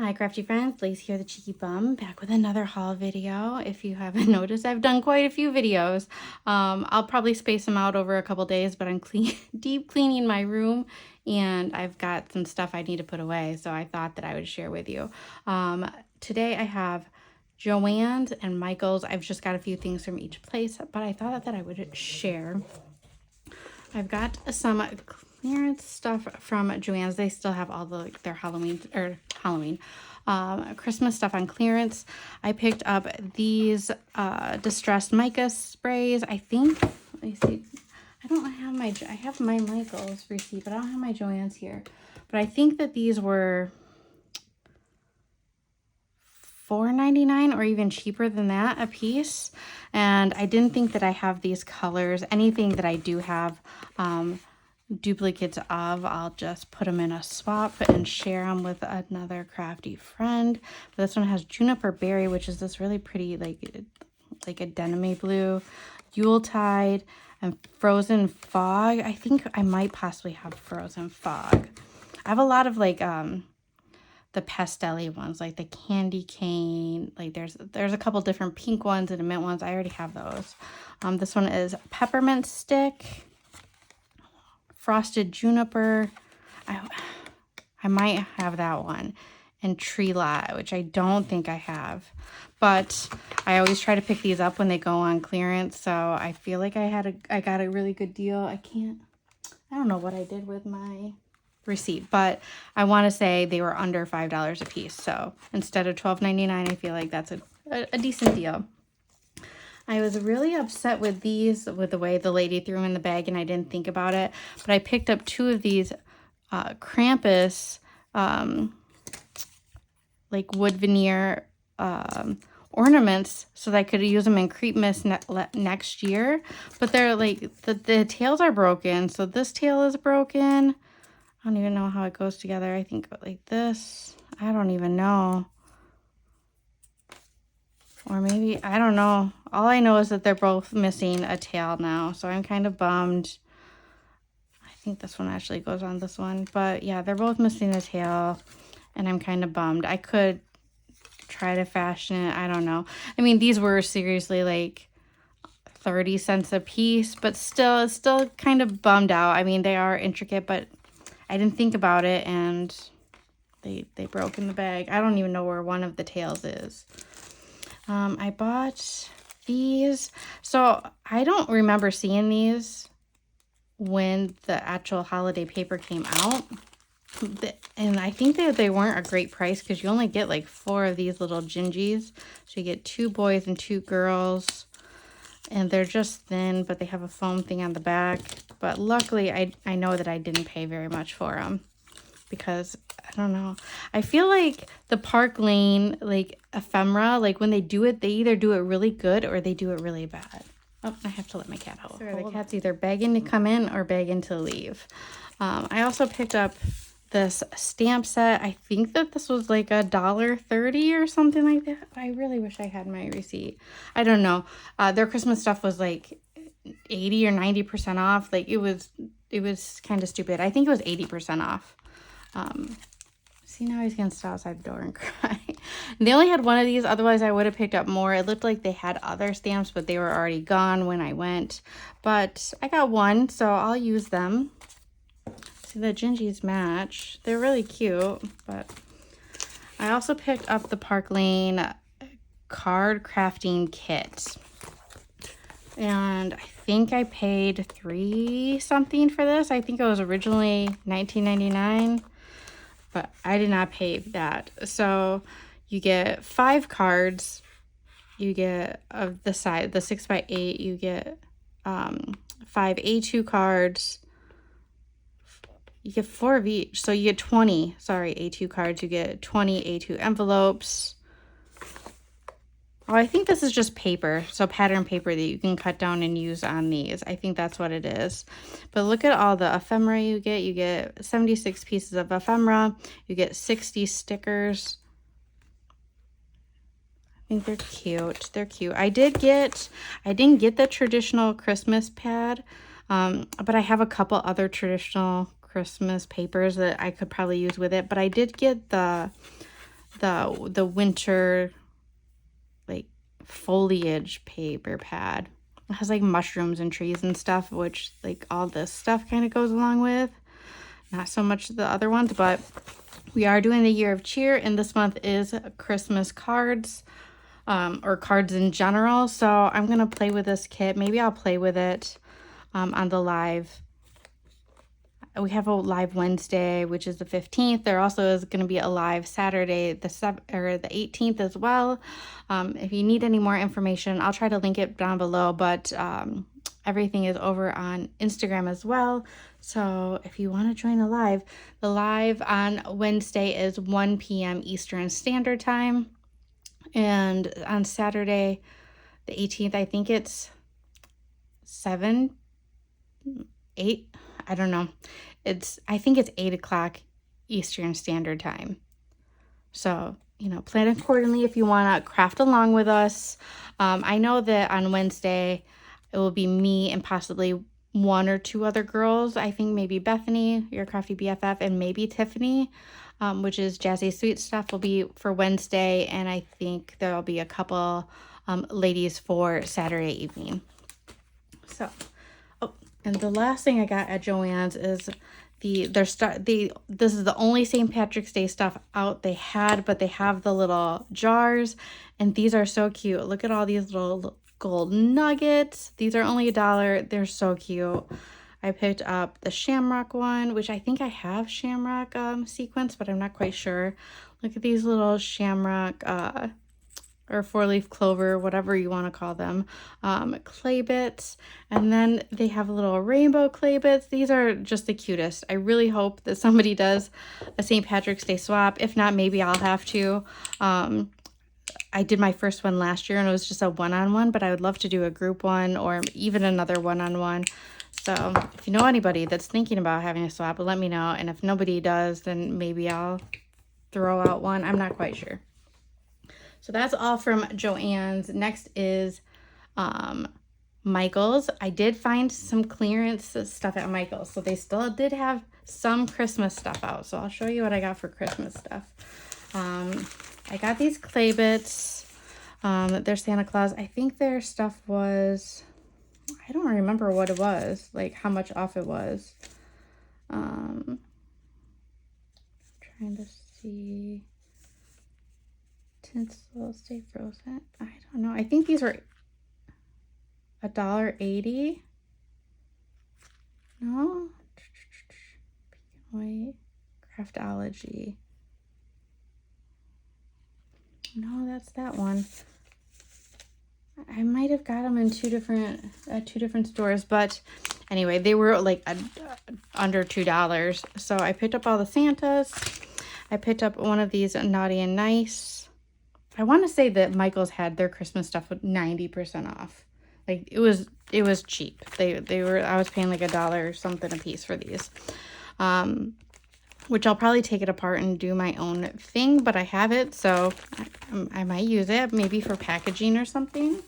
Hi crafty friends, Lace here, the Cheeky Bum, back with another haul video. If you haven't noticed, I've done quite a few videos. I'll probably space them out over a couple days, but I'm deep cleaning my room and I've got some stuff I need to put away, so I thought that I would share with you. Today I have JoAnns and Micheal's. I've just got a few things from each place, but I thought that I would share. I've got some clearance stuff from JoAnns. They still have all the their Christmas stuff on clearance. I picked up these distressed mica sprays. I think, let me see. I have my Micheal's receipt, but I don't have my JoAnns here. But I think that these were $4.99 or even cheaper than that a piece. And I didn't think that I have these colors. Anything that I do have duplicates of, I'll just put them in a swap and share them with another crafty friend. But this one has juniper berry, which is this really pretty like a denim blue, Yuletide, and frozen fog. I think I might possibly have frozen fog. I have a lot of like the pastel-y ones, like the candy cane. Like there's a couple different pink ones and mint ones. I already have those. This one is peppermint stick, frosted juniper. I might have that one, and tree lot, which I don't think I have, but I always try to pick these up when they go on clearance. So I feel like I got a really good deal. I don't know what I did with my receipt, but I want to say they were under $5 a piece. So instead of $12.99, I feel like that's a decent deal. I was really upset with these, with the way the lady threw them in the bag, and I didn't think about it. But I picked up two of these Krampus like wood veneer ornaments so that I could use them in Creep Mist next year. But they're like, the tails are broken. So this tail is broken. I don't even know how it goes together. I think like this. I don't even know. Or maybe, I don't know. All I know is that they're both missing a tail now. So I'm kind of bummed. I think this one actually goes on this one. But yeah, they're both missing a tail. And I'm kind of bummed. I could try to fashion it. I don't know. I mean, these were seriously like 30 cents a piece. But still kind of bummed out. I mean, they are intricate, but I didn't think about it. And they broke in the bag. I don't even know where one of the tails is. I bought these. So I don't remember seeing these when the actual holiday paper came out. And I think that they weren't a great price because you only get like 4 of these little gingies. So you get 2 boys and 2 girls. And they're just thin, but they have a foam thing on the back. But luckily, I know that I didn't pay very much for them. Because, I don't know. I feel like the Park Lane, like, ephemera, like, when they do it, they either do it really good or they do it really bad. Oh, I have to let my cat out. Sorry, the cat's either begging to come in or begging to leave. I also picked up this stamp set. I think that this was like $1.30 or something like that. I really wish I had my receipt. I don't know. Their Christmas stuff was like 80 or 90% off. Like, it was kind of stupid. I think it was 80% off. See, now he's gonna stop outside the door and cry. They only had one of these, otherwise I would have picked up more. It looked like they had other stamps, but they were already gone when I went. But I got one, so I'll use them. See, the gingies match. They're really cute. But I also picked up the Park Lane card crafting kit. And I think I paid $3 something for this. I think it was originally $19.99. But I did not pay that. So you get 5 cards. You get of the size, the 6x8. You get 5 A2 cards. You get 4 of each. So you get 20, A2 cards. You get 20 A2 envelopes. Oh, I think this is just paper. So pattern paper that you can cut down and use on these. I think that's what it is. But look at all the ephemera you get. You get 76 pieces of ephemera. You get 60 stickers. I think they're cute. They're cute. I didn't get the traditional Christmas pad, but I have a couple other traditional Christmas papers that I could probably use with it. But I did get the the winter like foliage paper pad. It has like mushrooms and trees and stuff, which like all this stuff kind of goes along with. Not so much the other ones, but we are doing the Year of Cheer, and this month is Christmas cards, or cards in general. So I'm going to play with this kit. Maybe I'll play with it on the live. We have a live Wednesday, which is the 15th. There also is going to be a live Saturday, the 18th as well. If you need any more information, I'll try to link it down below, but everything is over on Instagram as well. So if you want to join the live on Wednesday is 1 p.m. Eastern Standard Time. And on Saturday, the 18th, I think it's 7, 8, I don't know. I think it's 8 o'clock Eastern Standard Time. So, you know, plan accordingly if you want to craft along with us. I know that on Wednesday, it will be me and possibly 1 or 2 other girls. I think maybe Bethany, your crafty BFF, and maybe Tiffany, which is Jazzy Sweet Stuff, will be for Wednesday. And I think there'll be a couple ladies for Saturday evening. So, and the last thing I got at JoAnns is this is the only St. Patrick's Day stuff out they had, but they have the little jars, and these are so cute. Look at all these little gold nuggets. These are only $1. They're so cute. I picked up the Shamrock one, which I think I have Shamrock sequence, but I'm not quite sure. Look at these little Shamrock or 4-leaf clover, whatever you want to call them, clay bits. And then they have little rainbow clay bits. These are just the cutest. I really hope that somebody does a St. Patrick's Day swap. If not, maybe I'll have to. I did my first one last year and it was just a one-on-one, but I would love to do a group one or even another one-on-one. So if you know anybody that's thinking about having a swap, let me know. And if nobody does, then maybe I'll throw out one. I'm not quite sure. So that's all from JoAnns. Next is Michael's. I did find some clearance stuff at Michael's. So they still did have some Christmas stuff out. So I'll show you what I got for Christmas stuff. I got these clay bits. They're Santa Claus. I think their stuff was, I don't remember what it was, like how much off it was. Trying to see. Tinsel, stay frozen. I don't know. I think these were $1.80. No. Wait. Craftology. No, that's that one. I might have got them in two different stores, but anyway, they were like under $2. So I picked up all the Santas. I picked up one of these Naughty and Nice. I want to say that Michael's had their Christmas stuff with 90% off. Like it was cheap. I was paying like $1 or something a piece for these. Which I'll probably take it apart and do my own thing, but I have it, so I might use it maybe for packaging or something.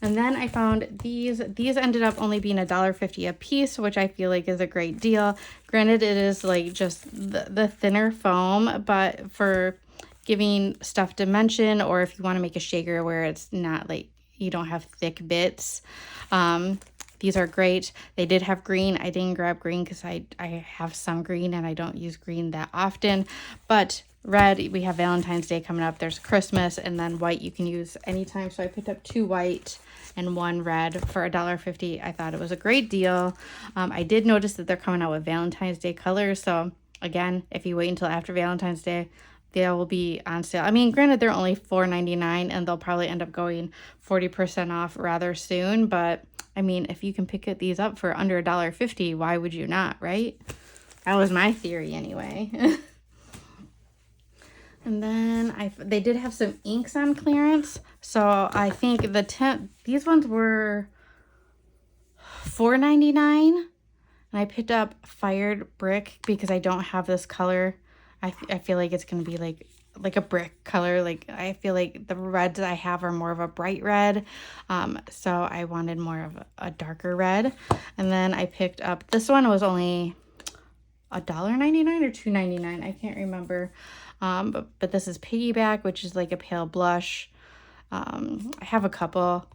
And then I found these. These ended up only being $1.50 a piece, which I feel like is a great deal. Granted, it is like just the thinner foam, but for giving stuff dimension, or if you want to make a shaker where it's not like you don't have thick bits, these are great. They did have green. I didn't grab green because I have some green and I don't use green that often, but red, we have Valentine's Day coming up, there's Christmas, and then white you can use anytime. So I picked up 2 white and 1 red for $1.50. I thought it was a great deal. I did notice that they're coming out with Valentine's Day colors, so again, if you wait until after Valentine's Day, they will be on sale. I mean, granted, they're only $4.99 and they'll probably end up going 40% off rather soon, but I mean, if you can pick these up for under $1.50, why would you not, right? That was my theory anyway. And then they did have some inks on clearance. So I think these ones were $4.99. And I picked up Fired Brick because I don't have this color. I feel like it's going to be like a brick color. Like I feel like the reds I have are more of a bright red. So I wanted more of a darker red. And then I picked up, this one was only $1.99 or $2.99. I can't remember. But this is Piggyback, which is like a pale blush. I have a couple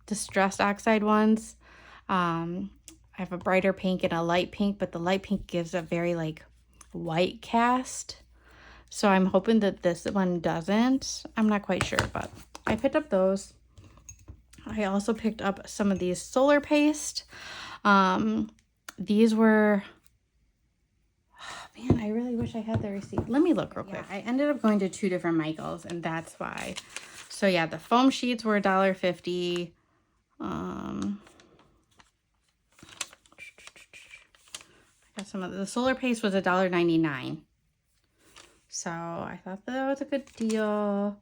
Distressed Oxide ones. I have a brighter pink and a light pink, but the light pink gives a very like white cast. So I'm hoping that this one doesn't. I'm not quite sure, but I picked up those. I also picked up some of these Solar Paste. These were, oh man, I really wish I had the receipt. Let me look real quick. I ended up going to 2 different Micheals, and that's why. So yeah, the foam sheets were $1.50. I got some of the Solar Paste was $1.99. So I thought that was a good deal.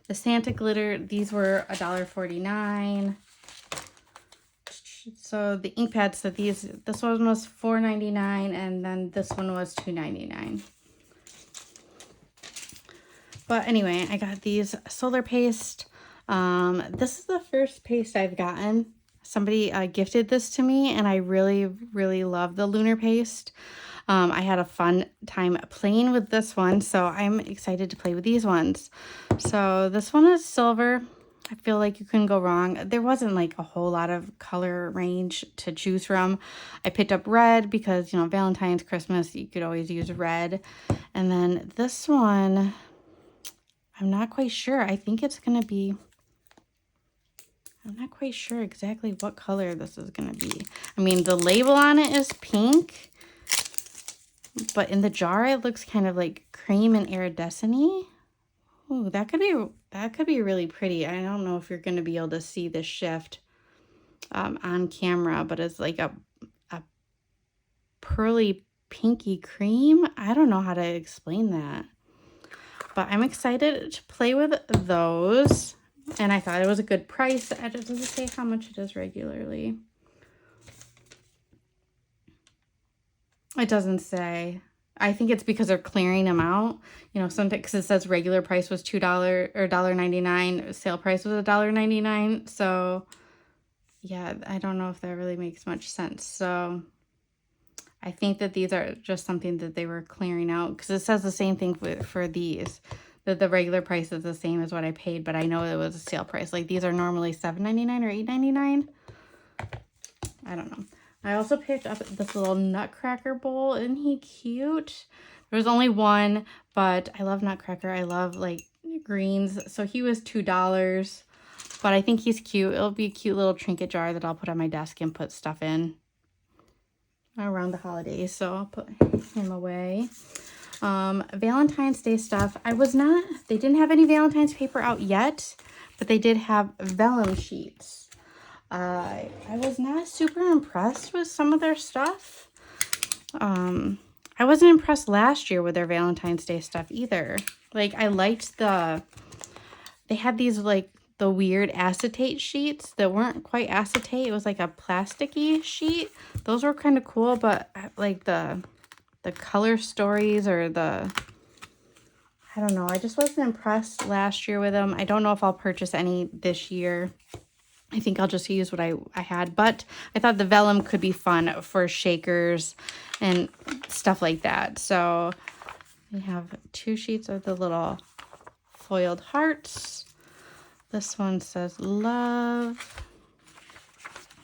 The Santa glitter, these were $1.49. So the ink pads, so this one was $4.99, and then this one was $2.99. But anyway, I got these Solar Paste. This is the first paste I've gotten. Somebody gifted this to me, and I really, really love the Lunar Paste. I had a fun time playing with this one, so I'm excited to play with these ones. So this one is silver. I feel like you couldn't go wrong. There wasn't like a whole lot of color range to choose from. I picked up red because, you know, Valentine's, Christmas, you could always use red. And then this one, I'm not quite sure. I think it's going to be, I'm not quite sure exactly what color this is going to be. I mean, the label on it is pink, but in the jar, it looks kind of like cream and iridescent-y. Ooh, that could be really pretty. I don't know if you're going to be able to see the shift on camera, but it's like a pearly pinky cream. I don't know how to explain that. But I'm excited to play with those. And I thought it was a good price. It doesn't say how much it is regularly. It doesn't say. I think it's because they're clearing them out. You know, sometimes, because it says regular price was $2 or $1.99. Sale price was $1.99. So, yeah, I don't know if that really makes much sense. So, I think that these are just something that they were clearing out. Because it says the same thing for these. That the regular price is the same as what I paid. But I know it was a sale price. Like, these are normally $7.99 or $8.99. I don't know. I also picked up this little Nutcracker Bowl. Isn't he cute? There was only one, but I love Nutcracker. I love, like, greens. So he was $2, but I think he's cute. It'll be a cute little trinket jar that I'll put on my desk and put stuff in around the holidays. So I'll put him away. Valentine's Day stuff. They didn't have any Valentine's paper out yet, but they did have vellum sheets. I was not super impressed with some of their stuff. I wasn't impressed last year with their Valentine's Day stuff either. Like, I liked they had these, like, the weird acetate sheets that weren't quite acetate. It was like a plasticky sheet. Those were kind of cool, but, like, the color stories or I don't know. I just wasn't impressed last year with them. I don't know if I'll purchase any this year. I think I'll just use what I had, but I thought the vellum could be fun for shakers and stuff like that. So we have 2 sheets of the little foiled hearts. This one says love.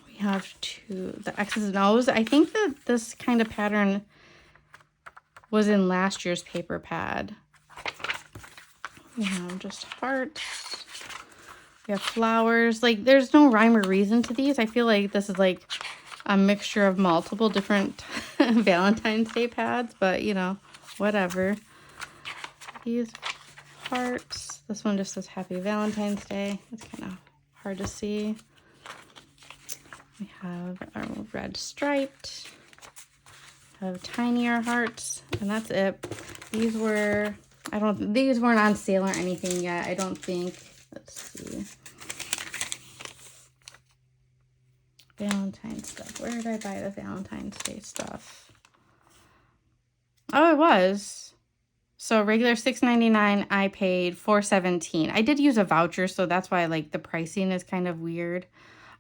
We have the X's and O's. I think that this kind of pattern was in last year's paper pad. We have just hearts. We have flowers. Like, there's no rhyme or reason to these. I feel like this is like a mixture of multiple different Valentine's Day pads, but, you know, whatever. These hearts. This one just says Happy Valentine's Day. It's kind of hard to see. We have our red striped. We have tinier hearts, and that's it. These weren't on sale or anything yet, I don't think. Let's see. Valentine's stuff. Where did I buy the Valentine's Day stuff? Oh, it was. So regular $6.99, I paid $4.17. I did use a voucher, so that's why, like, the pricing is kind of weird.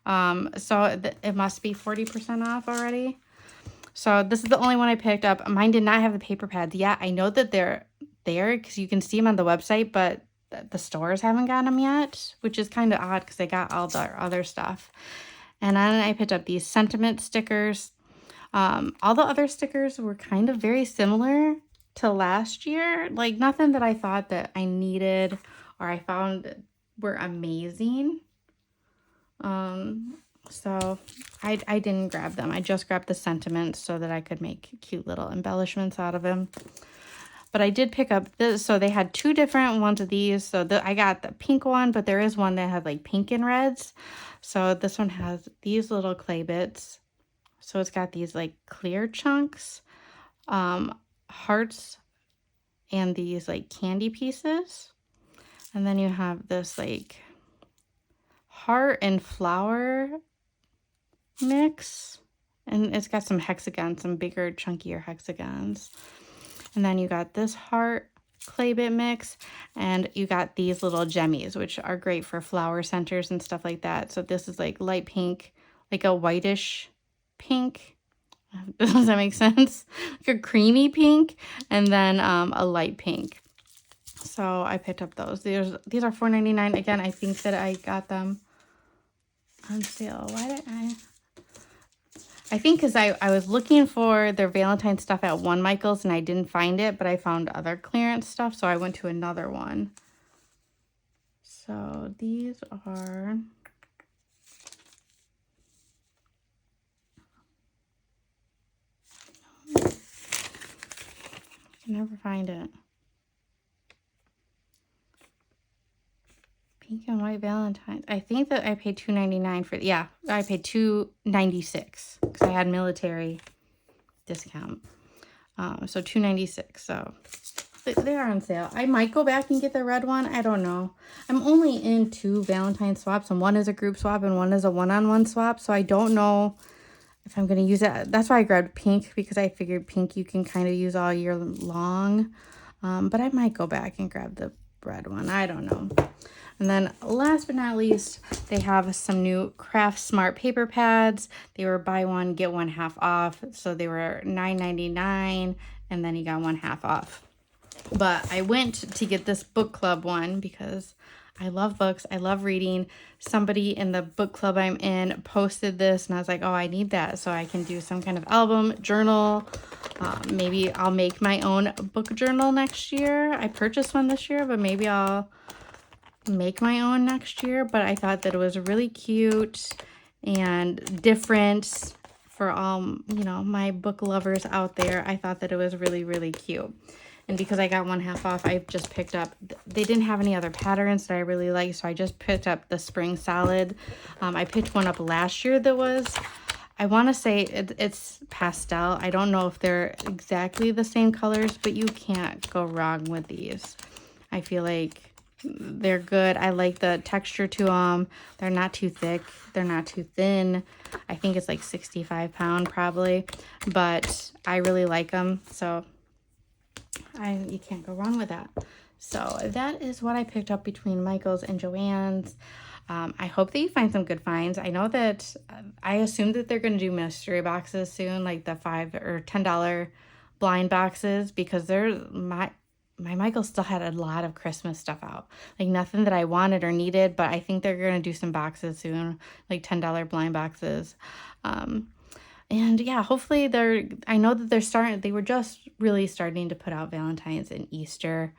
So it must be 40% off already. So this is the only one I picked up. Mine did not have the paper pads. Yeah, I know that they're there because you can see them on the website, but the stores haven't got them yet, which is kind of odd because they got all the other stuff. And then I picked up these sentiment stickers. All the other stickers were kind of very similar to last year. Like nothing that I thought that I needed or I found were amazing. So I didn't grab them. I just grabbed the sentiments so that I could make cute little embellishments out of them. But I did pick up this. So they had two different ones of these. So I got the pink one, but there is one that had like pink and reds. So this one has these little clay bits. So it's got these like clear chunks, hearts, and these like candy pieces. And then you have this like heart and flower mix. And it's got some hexagons, some bigger, chunkier hexagons. And then you got this heart clay bit mix, and you got these little gemmies, which are great for flower centers and stuff like that. So this is like light pink, like a whitish pink. Does that make sense? Like a creamy pink, and then a light pink. So I picked up those. These are $4.99. Again, I think that I got them on sale. Why did I think because I was looking for their Valentine stuff at one Michael's and I didn't find it, but I found other clearance stuff, so I went to another one. So these are... I can never find it. Pink and white Valentines. I think that I paid $2.99 for, yeah, I paid $2.96 because I had military discount. So $2.96. So they are on sale. I might go back and get the red one. I don't know. I'm only in 2 Valentine swaps, and one is a group swap and one is a one-on-one swap. So I don't know if I'm going to use it. That's why I grabbed pink, because I figured pink you can kind of use all year long. But I might go back and grab the red one. I don't know. And then last but not least, they have some new Craftsmart paper pads. They were buy one, get one half off. So they were $9.99, and then you got one half off. But I went to get this book club one because I love books. I love reading. Somebody in the book club I'm in posted this, and I was like, oh, I need that so I can do some kind of album, journal. Maybe I'll make my own book journal next year. I purchased one this year, but maybe I'll make my own next year. But I thought that it was really cute and different for all, you know, my book lovers out there. I thought that it was really, really cute. And because I got one half off, I just picked up, they didn't have any other patterns that I really like, so I just picked up the Spring Solid. I picked one up last year that was, I want to say it's pastel. I don't know if they're exactly the same colors, but you can't go wrong with these. I feel like they're good. I like the texture to them. They're not too thick. They're not too thin. I think it's like 65 pound probably, but I really like them. So you can't go wrong with that. So that is what I picked up between Michael's and JoAnns. I hope that you find some good finds. I know that I assume that they're going to do mystery boxes soon, like the $5 or $10 blind boxes, because my Michael still had a lot of Christmas stuff out. Like nothing that I wanted or needed, but I think they're going to do some boxes soon, like $10 blind boxes. And yeah, hopefully I know that they were just really starting to put out Valentine's and Easter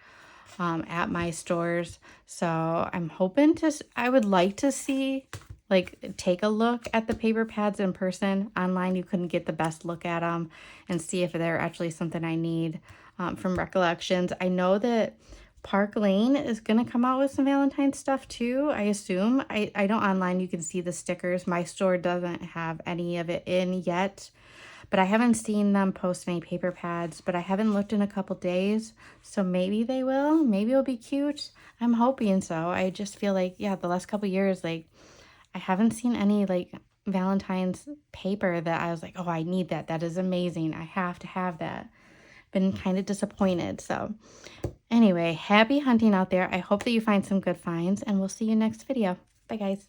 at my stores. So I'm hoping I would like to see, like, take a look at the paper pads in person. Online, you couldn't get the best look at them and see if they're actually something I need from Recollections. I know that Park Lane is going to come out with some Valentine's stuff too, I assume. I know online you can see the stickers. My store doesn't have any of it in yet, but I haven't seen them post any paper pads, but I haven't looked in a couple days, so maybe they will. Maybe it'll be cute. I'm hoping so. I just feel like, yeah, the last couple years, like, I haven't seen any, like, Valentine's paper that I was like, oh, I need that. That is amazing. I have to have that. Been kind of disappointed. So anyway, happy hunting out there. I hope that you find some good finds, and we'll see you next video. Bye, guys.